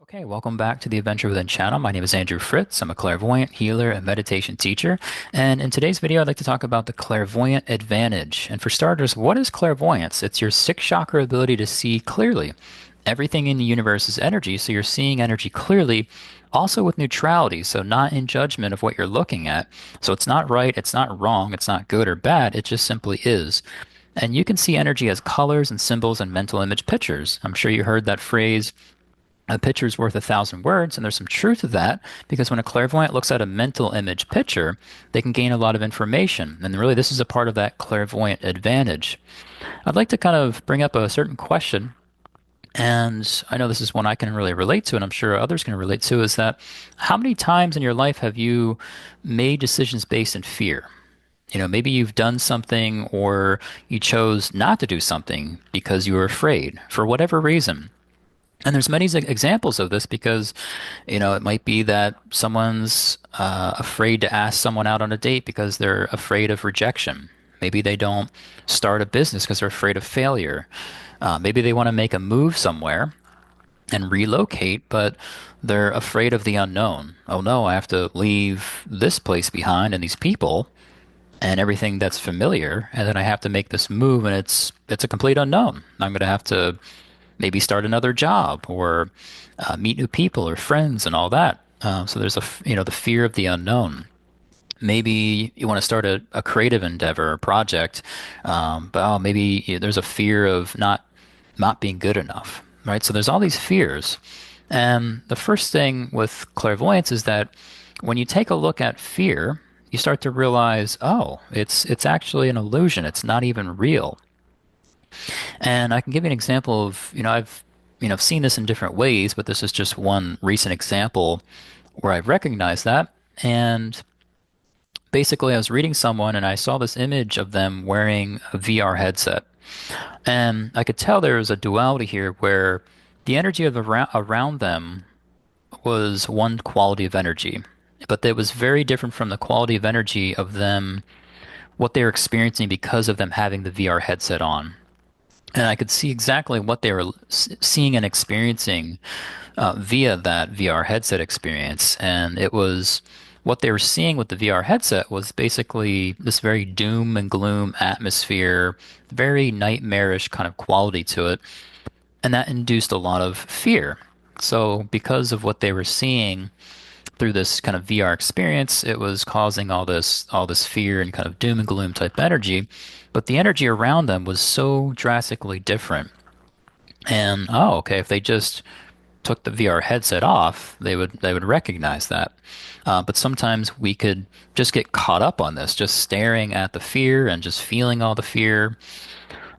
Okay, welcome back to the Adventure Within channel. My name is Andrew Fritz. I'm a clairvoyant, healer, and meditation teacher. And in today's video, I'd like to talk about the clairvoyant advantage. And for starters, what is clairvoyance? It's your sixth chakra ability to see clearly. Everything in the universe is energy, so you're seeing energy clearly, also with neutrality, so not in judgment of what you're looking at. So it's not right, it's not wrong, it's not good or bad, it just simply is. And you can see energy as colors and symbols and mental image pictures. I'm sure you heard that phrase, a picture's worth 1,000 words, and there's some truth to that because when a clairvoyant looks at a mental image picture, they can gain a lot of information. And really, this is a part of that clairvoyant advantage. I'd like to kind of bring up a certain question, and I know this is one I can really relate to, and I'm sure others can relate to, is that how many times in your life have you made decisions based in fear? Maybe you've done something or you chose not to do something because you were afraid for whatever reason. And there's many examples of this because, it might be that someone's afraid to ask someone out on a date because they're afraid of rejection. Maybe they don't start a business because they're afraid of failure. Maybe they want to make a move somewhere and relocate, but they're afraid of the unknown. Oh no, I have to leave this place behind and these people and everything that's familiar, and then I have to make this move, and it's a complete unknown. I'm going to have to maybe start another job or meet new people or friends and all that. So there's the fear of the unknown. Maybe you want to start a creative endeavor or project, but maybe there's a fear of not being good enough, right? So there's all these fears. And the first thing with clairvoyance is that when you take a look at fear, you start to realize, oh, it's actually an illusion. It's not even real. And I can give you an example of, I've seen this in different ways, but this is just one recent example where I've recognized that. And basically, I was reading someone and I saw this image of them wearing a VR headset. And I could tell there was a duality here where the energy of around them was one quality of energy, but it was very different from the quality of energy of them, what they were experiencing because of them having the VR headset on. And I could see exactly what they were seeing and experiencing via that VR headset experience. And it was what they were seeing with the VR headset was basically this very doom and gloom atmosphere, very nightmarish kind of quality to it. And that induced a lot of fear. So because of what they were seeing through this kind of VR experience, it was causing all this fear and kind of doom and gloom type energy. But the energy around them was so drastically different. And okay, if they just took the VR headset off, they would recognize that. But sometimes we could just get caught up on this, just staring at the fear and just feeling all the fear.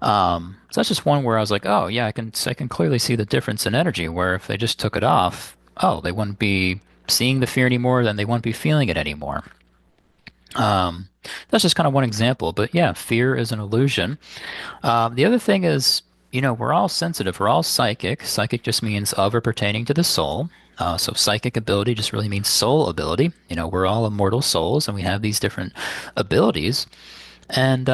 So that's just one where I was like, oh yeah, I can clearly see the difference in energy. Where if they just took it off, oh, they wouldn't be seeing the fear anymore, then they wouldn't be feeling it anymore. Um, that's just kind of one example, but yeah, fear is an illusion. The other thing is, we're all sensitive, we're all psychic. Psychic just means of or pertaining to the soul. So psychic ability just really means soul ability. We're all immortal souls and we have these different abilities. And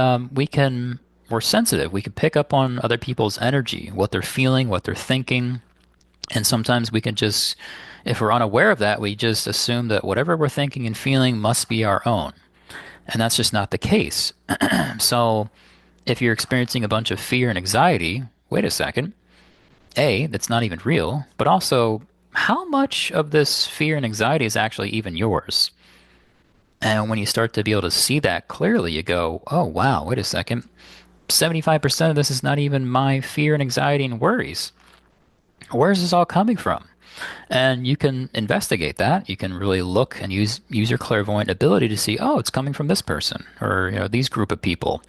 we're sensitive. We can pick up on other people's energy, what they're feeling, what they're thinking. And sometimes we can just, if we're unaware of that, we just assume that whatever we're thinking and feeling must be our own. And that's just not the case. So if you're experiencing a bunch of fear and anxiety, wait a second. A, that's not even real, but also, how much of this fear and anxiety is actually even yours? And when you start to be able to see that clearly, you go, oh, wow, wait a second. 75% of this is not even my fear and anxiety and worries. Where's this all coming from? And you can investigate that. You can really look and use your clairvoyant ability to see, oh, it's coming from this person or these group of people.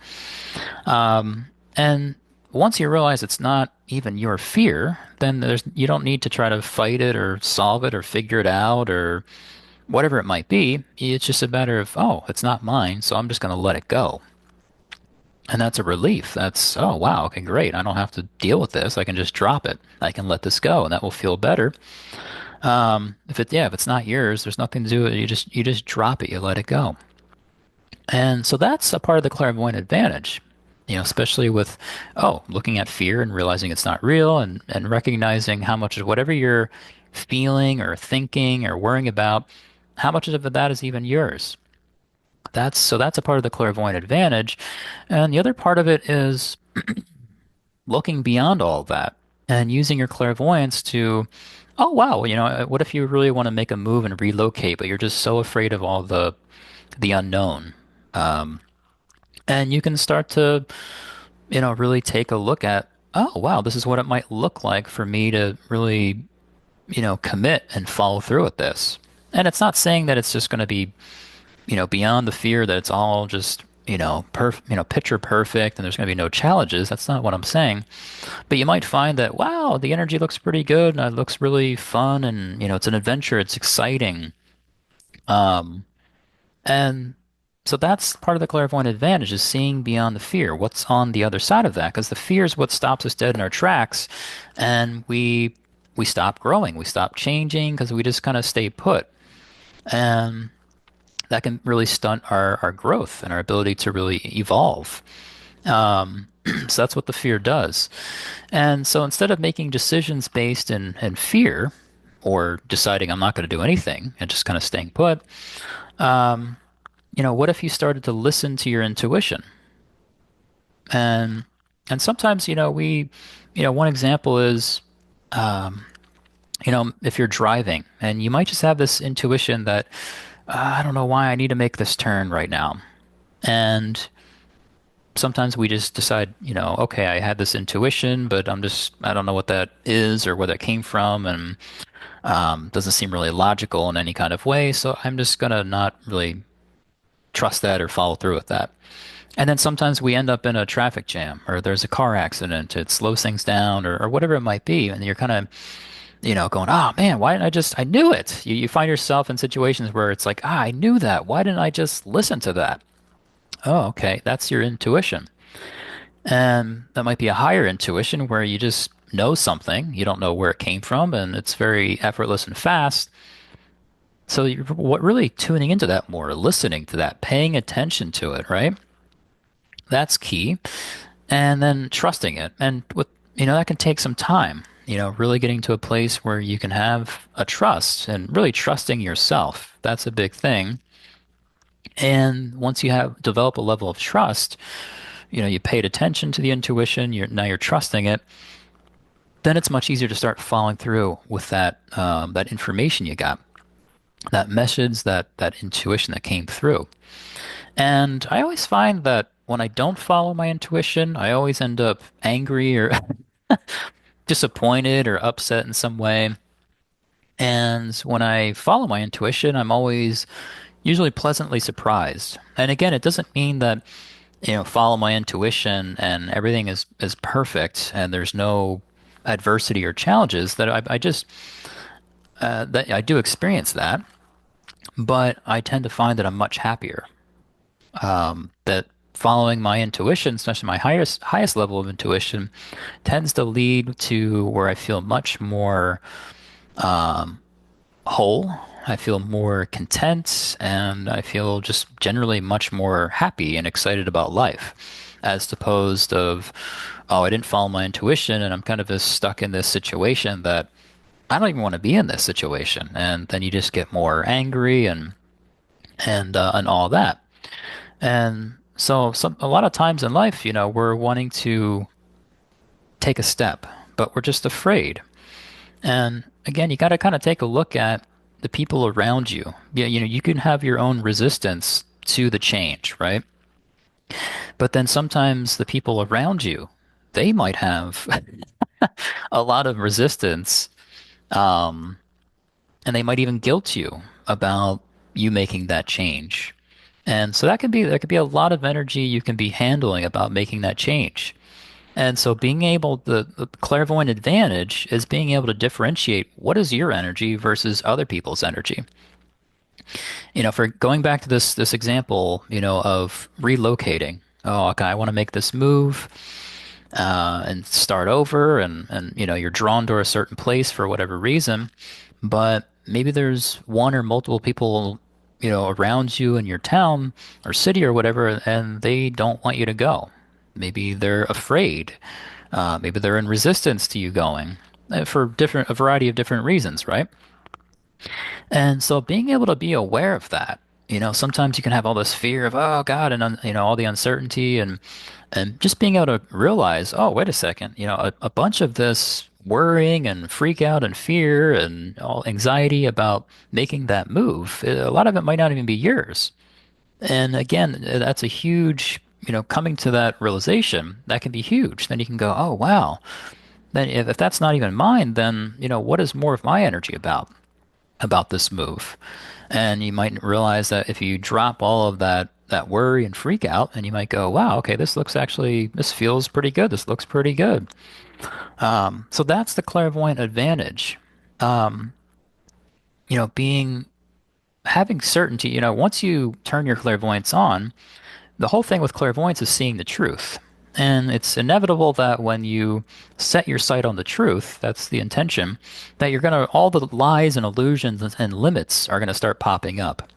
And once you realize it's not even your fear, then you don't need to try to fight it or solve it or figure it out or whatever it might be. It's just a matter of, oh, it's not mine, so I'm just going to let it go. And that's a relief. That's, oh, wow, okay, great. I don't have to deal with this. I can just drop it. I can let this go, and that will feel better. If it's not yours, there's nothing to do with it. You just drop it. You let it go. And so that's a part of the clairvoyant advantage. Especially with, looking at fear and realizing it's not real and recognizing how much of whatever you're feeling or thinking or worrying about, how much of that is even yours? That's a part of the clairvoyant advantage. And the other part of it is looking beyond all that and using your clairvoyance to, oh wow, what if you really want to make a move and relocate, but you're just so afraid of all the unknown. Um, and you can start to, really take a look at, oh wow, this is what it might look like for me to really, commit and follow through with this. And it's not saying that it's just going to be, beyond the fear that it's all just, picture perfect and there's going to be no challenges. That's not what I'm saying. But you might find that, wow, the energy looks pretty good and it looks really fun and, it's an adventure, it's exciting. Um, and so that's part of the clairvoyant advantage is seeing beyond the fear. What's on the other side of that? Because the fear is what stops us dead in our tracks, and we stop growing, we stop changing because we just kind of stay put. And that can really stunt our growth and our ability to really evolve. So that's what the fear does. And so instead of making decisions based in fear or deciding I'm not going to do anything and just kind of staying put, what if you started to listen to your intuition? And and sometimes, one example is, if you're driving and you might just have this intuition that I don't know why I need to make this turn right now. And sometimes we just decide, okay, I had this intuition, but I don't know what that is or where that came from, and doesn't seem really logical in any kind of way. So I'm just gonna not really trust that or follow through with that. And then sometimes we end up in a traffic jam or there's a car accident. It slows things down or whatever it might be. And you're kind of, going, oh man, why didn't I knew it. You find yourself in situations where it's like, I knew that. Why didn't I just listen to that? Oh, okay. That's your intuition. And that might be a higher intuition where you just know something. You don't know where it came from and it's very effortless and fast. So you're really tuning into that more, listening to that, paying attention to it, right? That's key. And then trusting it. And that can take some time, really getting to a place where you can have a trust and really trusting yourself. That's a big thing. And once you have develop a level of trust, you paid attention to the intuition, now you're trusting it, then it's much easier to start following through with that information you got, that message, that intuition that came through. And I always find that when I don't follow my intuition, I always end up angry or disappointed or upset in some way. And when I follow my intuition, I'm always usually pleasantly surprised. And again, it doesn't mean that, follow my intuition and everything is perfect and there's no adversity or challenges that I just that I do experience that, but I tend to find that I'm much happier. That following my intuition, especially my highest level of intuition, tends to lead to where I feel much more whole. I feel more content, and I feel just generally much more happy and excited about life, as opposed of, oh, I didn't follow my intuition, and I'm kind of just stuck in this situation that I don't even want to be in this situation, and then you just get more angry and all that. And so a lot of times in life, we're wanting to take a step, but we're just afraid. And again, you got to kind of take a look at the people around you. Yeah, you can have your own resistance to the change, right? But then sometimes the people around you, they might have a lot of resistance, um, and they might even guilt you about you making that change. And so that could be a lot of energy you can be handling about making that change. And so the clairvoyant advantage is being able to differentiate what is your energy versus other people's energy. For going back to this example, of relocating. Oh, okay, I want to make this move and start over, and you're drawn to a certain place for whatever reason, but maybe there's one or multiple people, around you in your town or city or whatever, and they don't want you to go. Maybe they're afraid. Maybe they're in resistance to you going. for a variety of different reasons, right? And so being able to be aware of that, sometimes you can have all this fear of, oh God, and all the uncertainty and just being able to realize, oh, wait a second, a bunch of this worrying and freak out and fear and all anxiety about making that move, a lot of it might not even be yours. And again, that's a huge, coming to that realization, that can be huge. Then you can go, oh, wow. Then if that's not even mine, then, what is more of my energy about this move? And you might realize that if you drop all of that worry and freak out, and you might go, wow, okay, this feels pretty good. This looks pretty good. So that's the clairvoyant advantage. Um, being having certainty, once you turn your clairvoyance on, the whole thing with clairvoyance is seeing the truth. And it's inevitable that when you set your sight on the truth, that's the intention, that all the lies and illusions and limits are gonna start popping up.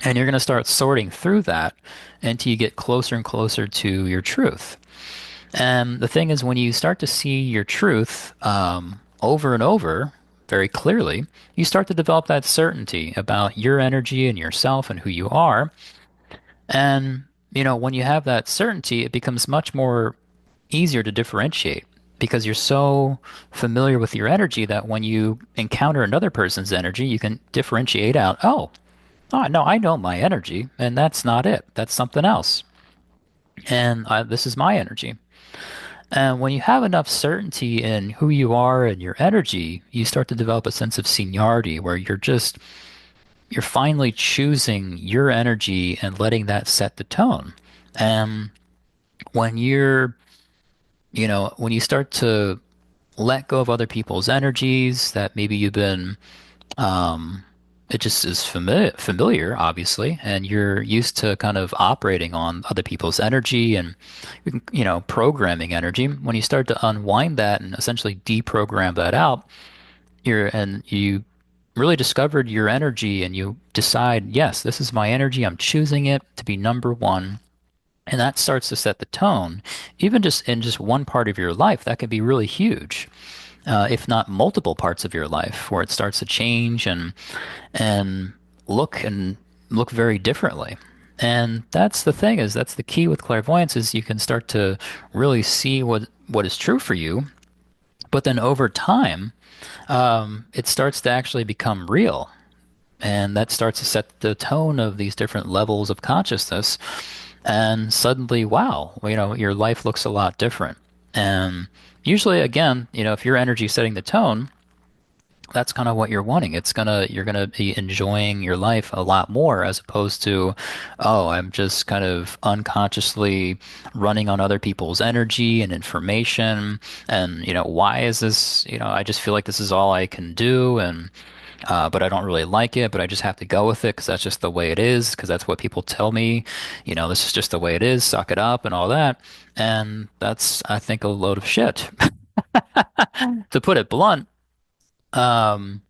And you're gonna start sorting through that until you get closer and closer to your truth. And the thing is, when you start to see your truth over and over very clearly, you start to develop that certainty about your energy and yourself and who you are. And, when you have that certainty, it becomes much more easier to differentiate because you're so familiar with your energy that when you encounter another person's energy, you can differentiate out, oh, no, I know my energy, and that's not it. That's something else. And this is my energy. And when you have enough certainty in who you are and your energy, you start to develop a sense of seniority where you're finally choosing your energy and letting that set the tone. And when when you start to let go of other people's energies that maybe you've been, um, it just is familiar, obviously, and you're used to kind of operating on other people's energy and, programming energy. When you start to unwind that and essentially deprogram that out, you really discovered your energy and you decide, yes, this is my energy. I'm choosing it to be number one. And that starts to set the tone. Even just in just one part of your life, that can be really huge, if not multiple parts of your life, where it starts to change and and look very differently. And that's the thing is that's the key with clairvoyance is you can start to really see what is true for you, but then over time, it starts to actually become real. And that starts to set the tone of these different levels of consciousness. And suddenly, wow, your life looks a lot different. And usually, again, if your energy is setting the tone, that's kind of what you're wanting. You're gonna be enjoying your life a lot more as opposed to, oh, I'm just kind of unconsciously running on other people's energy and information. And, why is this, I just feel like this is all I can do. And, but I don't really like it, but I just have to go with it because that's just the way it is, because that's what people tell me. This is just the way it is, suck it up and all that. And that's, I think, a load of shit. To put it blunt, um,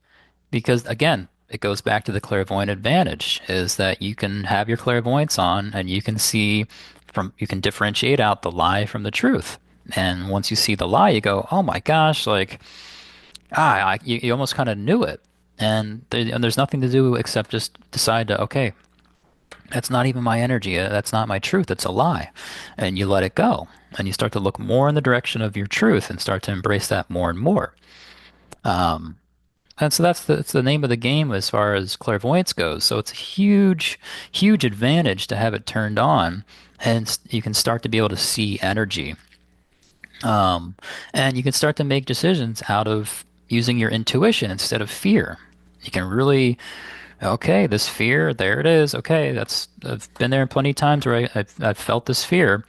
because again, it goes back to the clairvoyant advantage is that you can have your clairvoyance on and you can differentiate out the lie from the truth. And once you see the lie, you go, oh my gosh, like, you almost kind of knew it. And there's nothing to do except just decide to, okay, that's not even my energy. That's not my truth. It's a lie. And you let it go. And you start to look more in the direction of your truth and start to embrace that more and more. Um, and so it's the name of the game as far as clairvoyance goes. So it's a huge, huge advantage to have it turned on, and you can start to be able to see energy. Um, and you can start to make decisions out of using your intuition instead of fear. You can really, okay, this fear, there it is. Okay, I've been there plenty of times where I've felt this fear,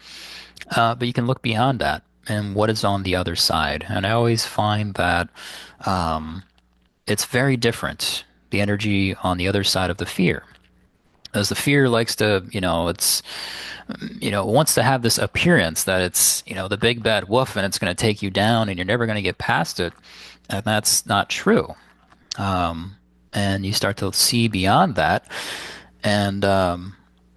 but you can look beyond that and what is on the other side. And I always find that um, it's very different, the energy on the other side of the fear. As the fear likes to, wants to have this appearance that it's, the big bad wolf and it's going to take you down and you're never going to get past it. And that's not true. Um, and you start to see beyond that and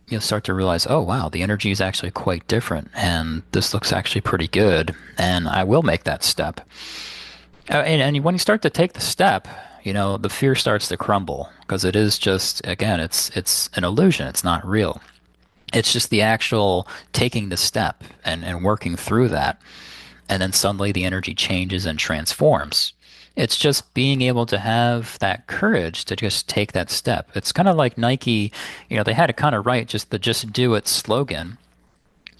you'll start to realize, oh, wow, the energy is actually quite different. And this looks actually pretty good. And I will make that step. And when you start to take the step, the fear starts to crumble because it is just, again, it's an illusion. It's not real. It's just the actual taking the step and working through that. And then suddenly the energy changes and transforms. It's just being able to have that courage to just take that step. It's kind of like Nike, they had it kind of right, just the just do it slogan.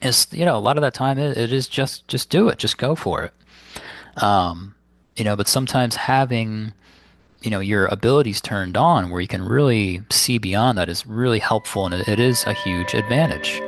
Is, a lot of that time it is just do it, just go for it. Um, but sometimes having, your abilities turned on where you can really see beyond that is really helpful and it is a huge advantage.